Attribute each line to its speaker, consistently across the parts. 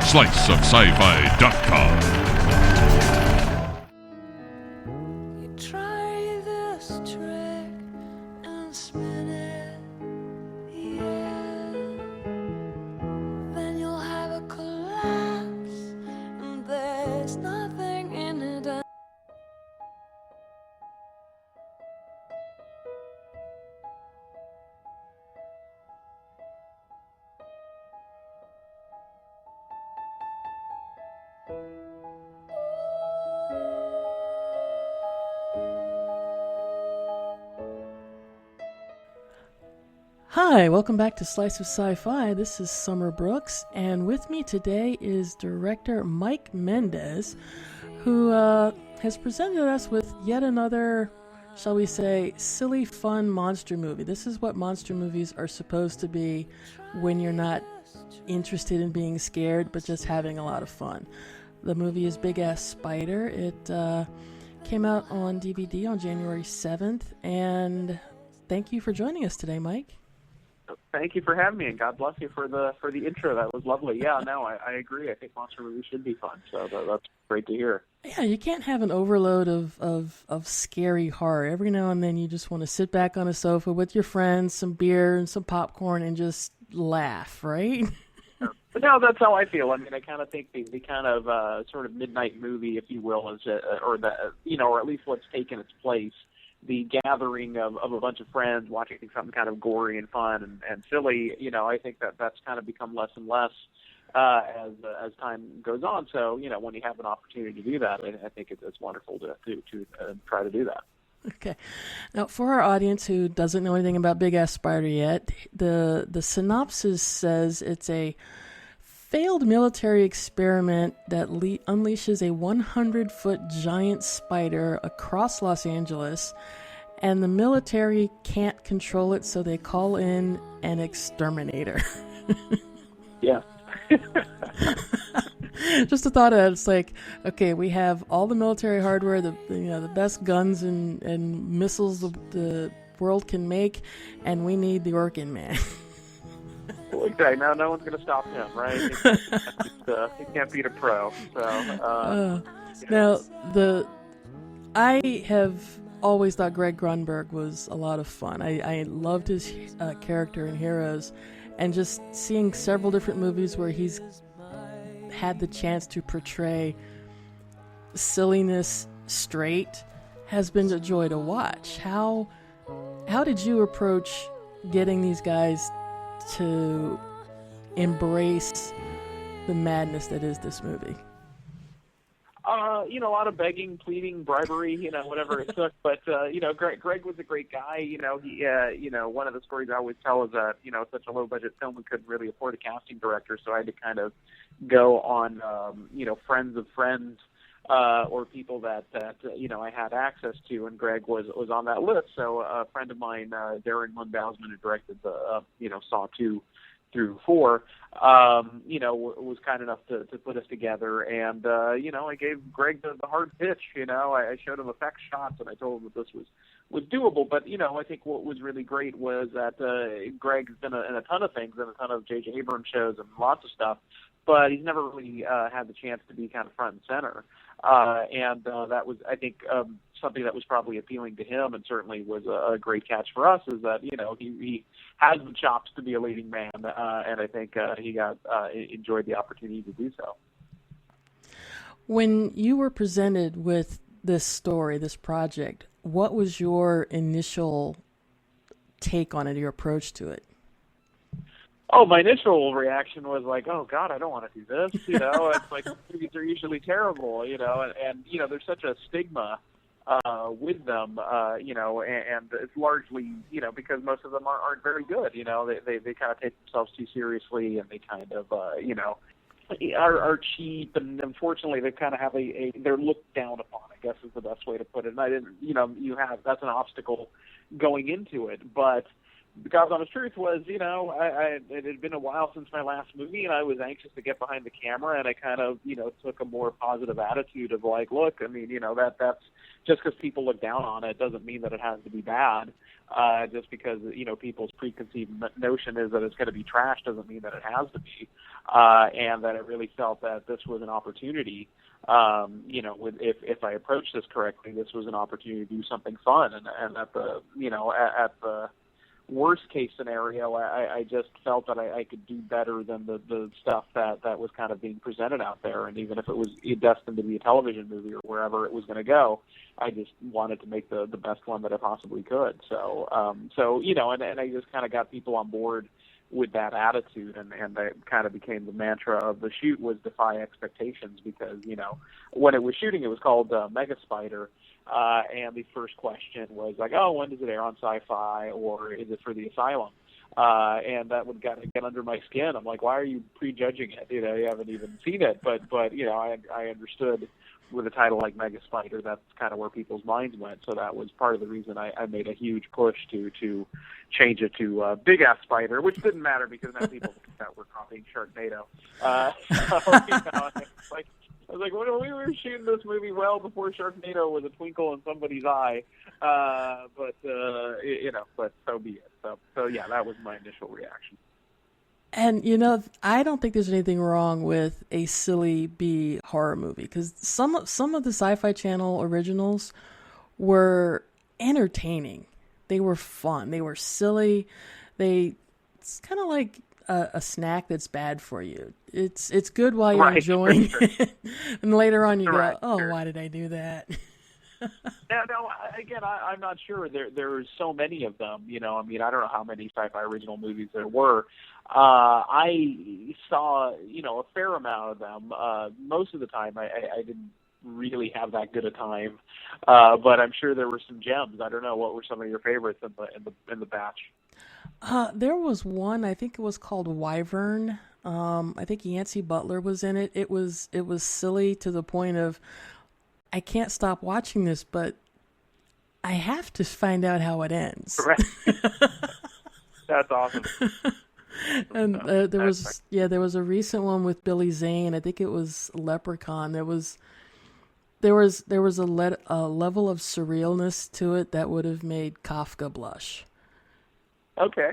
Speaker 1: sliceofscifi.com.
Speaker 2: You try this trick and spin it, yeah. Then you'll have a collapse, and there's nothing in it.
Speaker 3: Hi, welcome back to Slice of Sci-Fi. This is Summer Brooks, and with me today is director Mike Mendez, who has presented us with yet another, shall we say, silly, fun monster movie. This is what monster movies are supposed to be when you're not interested in being scared, but just having a lot of fun. The movie is Big Ass Spider. It came out on DVD on January 7th, and thank you for joining us today, Mike.
Speaker 4: Thank you for having me, and God bless you for the intro. That was lovely. Yeah, no, I agree. I think monster movies should be fun, so that's great to hear.
Speaker 3: Yeah, you can't have an overload of scary horror. Every now and then you just want to sit back on a sofa with your friends, some beer and some popcorn, and just laugh, right?
Speaker 4: No, that's how I feel. I mean, I kind of think the kind of sort of midnight movie, if you will, is or at least what's taken its place. The gathering of a bunch of friends watching something kind of gory and fun and silly, I think that's kind of become less and less as time goes on. So, when you have an opportunity to do that, I think it's wonderful to try to do that.
Speaker 3: Okay. Now, for our audience who doesn't know anything about Big Ass Spider yet, the synopsis says it's a failed military experiment that unleashes a 100-foot giant spider across Los Angeles, and the military can't control it, so they call in an exterminator.
Speaker 4: Yeah.
Speaker 3: Just a thought of it, it's like, okay, we have all the military hardware, the best guns and missiles the world can make, and we need the Orkin Man.
Speaker 4: Okay, no one's going to stop him, right? He can't beat a pro. So,
Speaker 3: Now, I have always thought Greg Grunberg was a lot of fun. I loved his character in Heroes, and just seeing several different movies where he's had the chance to portray silliness straight has been a joy to watch. How did you approach getting these guys to embrace the madness that is this movie?
Speaker 4: A lot of begging, pleading, bribery, whatever it took. But Greg was a great guy. He, one of the stories I always tell is that such a low budget film we couldn't really afford a casting director, so I had to kind of go on friends of friends or people that I had access to, and Greg was on that list. So a friend of mine, Darren Lundbausman, who directed the Saw 2 through 4, was kind enough to put us together, and I gave Greg the hard pitch. I showed him effects shots, and I told him that this was doable. But I think what was really great was that Greg's been in a ton of things, in a ton of J.J. Abrams shows and lots of stuff, but he's never really had the chance to be kind of front and center. And that was, I think, something that was probably appealing to him, and certainly was a great catch for us, is that, he has the chops to be a leading man, and I think he enjoyed the opportunity to do so.
Speaker 3: When you were presented with this story, this project, what was your initial take on it, your approach to it?
Speaker 4: Oh, my initial reaction was like, oh, God, I don't want to do this. It's like, movies are usually terrible, and there's such a stigma with them, and it's largely, because most of them aren't very good. They kind of take themselves too seriously, and they kind of, are cheap, and unfortunately they kind of have they're looked down upon, I guess is the best way to put it. And I didn't, that's an obstacle going into it, but the God's honest truth was, it had been a while since my last movie, and I was anxious to get behind the camera, and I kind of, took a more positive attitude of like, look, I mean, that's just because people look down on it doesn't mean that it has to be bad. Just because, people's preconceived notion is that it's going to be trash doesn't mean that it has to be. And that I really felt that this was an opportunity, if I approached this correctly, this was an opportunity to do something fun. And at the, at the worst case scenario, I just felt that I could do better than the stuff that was kind of being presented out there. And even if it was destined to be a television movie or wherever it was going to go, I just wanted to make the best one that I possibly could. So and I just kind of got people on board with that attitude, and that kind of became the mantra of the shoot was defy expectations, because, when it was shooting, it was called Mega Spider, and the first question was like, oh, when does it air on Sci-Fi, or is it for the Asylum? And that would kind of get under my skin. I'm like, why are you prejudging it? You haven't even seen it, but I understood with a title like Mega Spider, that's kind of where people's minds went. So that was part of the reason I made a huge push to change it to Big Ass Spider, which didn't matter because now people think that we're copying Sharknado. I was like, well, we were shooting this movie well before Sharknado was a twinkle in somebody's eye. But so be it. So yeah, that was my initial reaction.
Speaker 3: And, I don't think there's anything wrong with a silly B horror movie, because some of the Sci-Fi Channel originals were entertaining. They were fun. They were silly. It's kind of like a snack that's bad for you. It's good while you're enjoying it, and later on you go, oh, why did I do that?
Speaker 4: No. Again, I'm not sure. There's so many of them. I don't know how many Sci-Fi original movies there were. I saw, a fair amount of them. Most of the time, I didn't really have that good a time, but I'm sure there were some gems. I don't know, what were some of your favorites in the batch?
Speaker 3: There was one. I think it was called Wyvern. I think Yancey Butler was in it. It was silly to the point of, I can't stop watching this, but I have to find out how it ends.
Speaker 4: Right. That's awesome.
Speaker 3: And there was a recent one with Billy Zane. I think it was Leprechaun. There was a level of surrealness to it that would have made Kafka blush.
Speaker 4: Okay.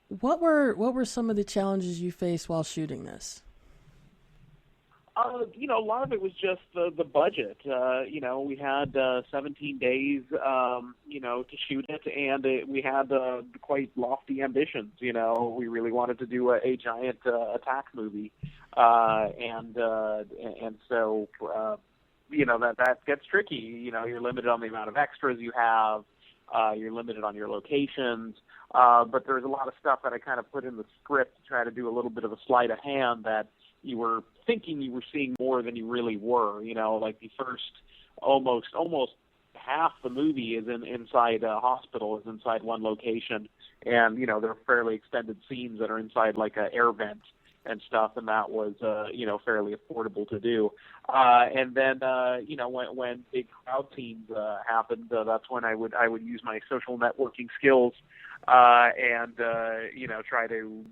Speaker 3: What were some of the challenges you faced while shooting this?
Speaker 4: A lot of it was just the budget. We had 17 days, to shoot it, and we had quite lofty ambitions. We really wanted to do a giant attack movie, and so that gets tricky. You're limited on the amount of extras you have. You're limited on your locations. But there's a lot of stuff that I kind of put in the script to try to do a little bit of a sleight of hand that you were thinking you were seeing more than you really were. Like the first almost half the movie is inside a hospital, is inside one location, and there are fairly extended scenes that are inside like an air vent and stuff, and that was fairly affordable to do. And then when big crowd scenes happened, that's when I would use my social networking skills and try to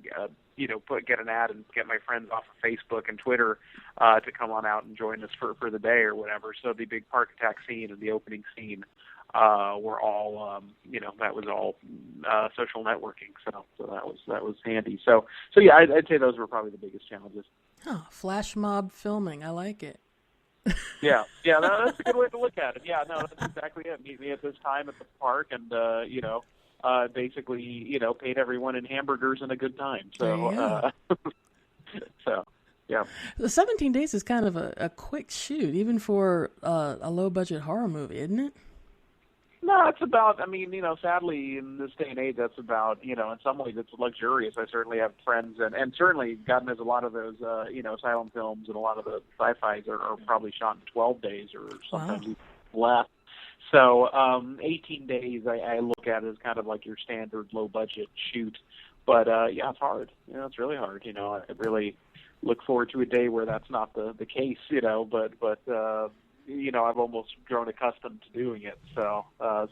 Speaker 4: get an ad and get my friends off of Facebook and Twitter to come on out and join us for the day or whatever. So the big park attack scene and the opening scene were all that was all social networking. So that was handy. So yeah, I'd say those were probably the biggest challenges.
Speaker 3: Oh, flash mob filming. I like it.
Speaker 4: Yeah, no, that's a good way to look at it. Yeah, no, that's exactly it. Meet me at this time at the park, and basically, paid everyone in hamburgers and a good time. So, so yeah.
Speaker 3: The 17 days is kind of a quick shoot, even for a low budget horror movie, isn't it?
Speaker 4: No, it's about, sadly in this day and age, that's about, in some ways it's luxurious. I certainly have friends and certainly gotten as a lot of those, asylum films and a lot of the sci-fis are probably shot in 12 days or sometimes even less. So 18 days I look at as kind of like your standard low budget shoot. But yeah, it's hard. It's really hard. I really look forward to a day where that's not the case, but I've almost grown accustomed to doing it. So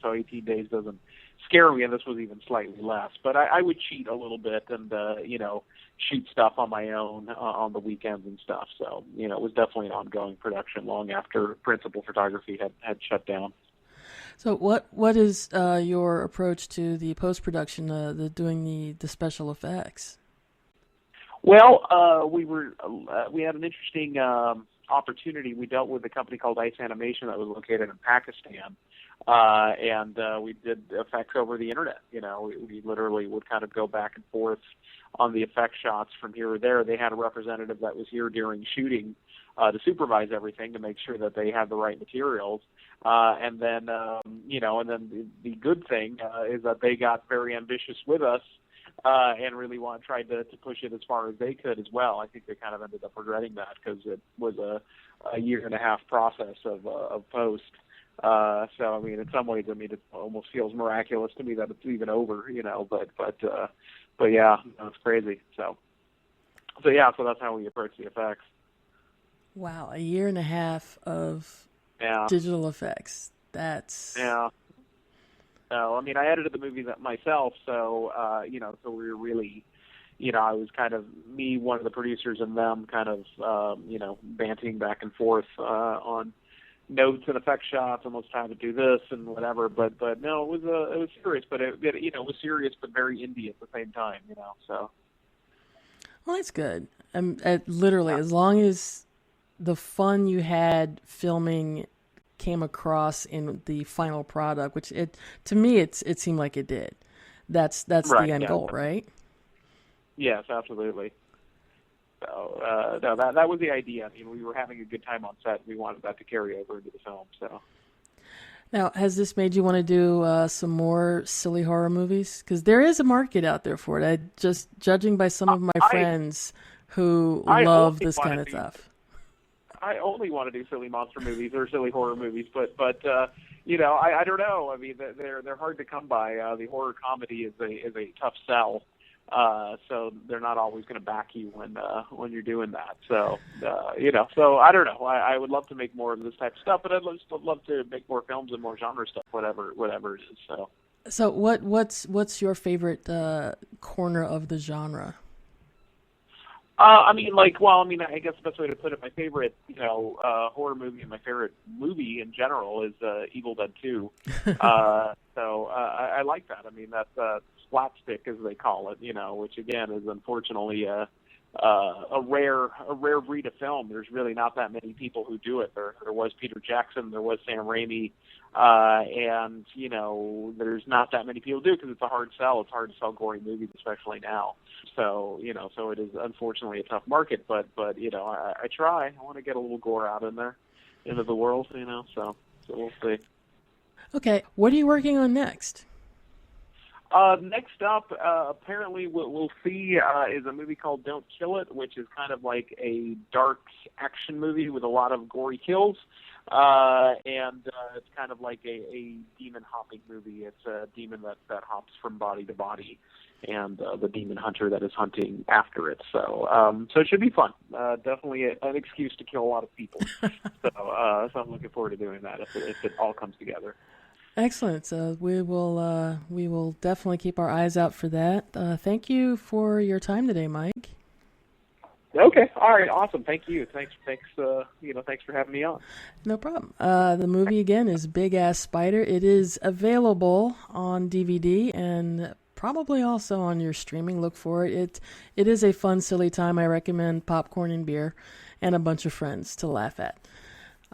Speaker 4: 18 days doesn't scare me, and this was even slightly less. But I would cheat a little bit and, shoot stuff on my own on the weekends and stuff. So, it was definitely an ongoing production long after principal photography had shut down.
Speaker 3: So what is your approach to the post-production, doing the special effects?
Speaker 4: Well, we had an interesting opportunity. We dealt with a company called Ice Animation that was located in Pakistan, and we did effects over the internet. We literally would kind of go back and forth on the effect shots from here or there. They had a representative that was here during shooting to supervise everything to make sure that they had the right materials. And then the good thing is that they got very ambitious with us and really tried to push it as far as they could as well. I think they kind of ended up regretting that because it was a 1.5-year process of post. So I mean, in some ways, it almost feels miraculous to me that it's even over, But yeah, it's crazy. So that's how we approach the effects.
Speaker 3: Wow, 1.5 years of digital effects. That's
Speaker 4: So I edited the movie myself, so so we were really, I was kind of me, one of the producers, and them kind of banting back and forth on notes and effect shots, almost trying to do this and whatever. But no, it was serious, but it was serious but very indie at the same time, So.
Speaker 3: Well, that's good. Literally, as long as the fun you had filming came across in the final product, which to me it seemed like it did. That's right, the end goal, right? Yes,
Speaker 4: absolutely. So no, that was the idea. We were having a good time on set. We wanted that to carry over into the film. So.
Speaker 3: Now, has this made you want to do some more silly horror movies? Because there is a market out there for it. Just judging by some of my friends who love this kind of stuff.
Speaker 4: I only want to do silly monster movies or silly horror movies, but I don't know. They're hard to come by. The horror comedy is a tough sell, so they're not always going to back you when you're doing that. So so I don't know. I would love to make more of this type of stuff, but I'd love to make more films and more genre stuff, whatever it is.
Speaker 3: So what's your favorite corner of the genre?
Speaker 4: I guess the best way to put it, my favorite, horror movie and my favorite movie in general is Evil Dead 2. So I like that. That's slapstick, as they call it, which again is unfortunately a rare breed of film. There's really not that many people who do it. There was Peter Jackson, there was Sam Raimi, and there's not that many people who do it because it's a hard sell. It's hard to sell gory movies, especially now. So so it is unfortunately a tough market. But I try. I want to get a little gore out into the world. So we'll see.
Speaker 3: Okay, what are you working on next?
Speaker 4: Next up, apparently we'll see is a movie called Don't Kill It, which is kind of like a dark action movie with a lot of gory kills. And it's kind of like a demon hopping movie. It's a demon that hops from body to body, and the demon hunter that is hunting after it. So it should be fun. Definitely an excuse to kill a lot of people. So I'm looking forward to doing that if it all comes together.
Speaker 3: Excellent. So we will definitely keep our eyes out for that. Thank you for your time today, Mike.
Speaker 4: Okay. All right. Awesome. Thank you. Thanks. Thanks for having me on.
Speaker 3: No problem. The movie again is Big Ass Spider. It is available on DVD and probably also on your streaming. Look for it. It is a fun, silly time. I recommend popcorn and beer and a bunch of friends to laugh at.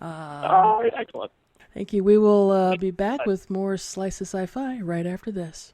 Speaker 4: Excellent.
Speaker 3: Thank you. We will be back with more Slice of Sci-Fi right after this.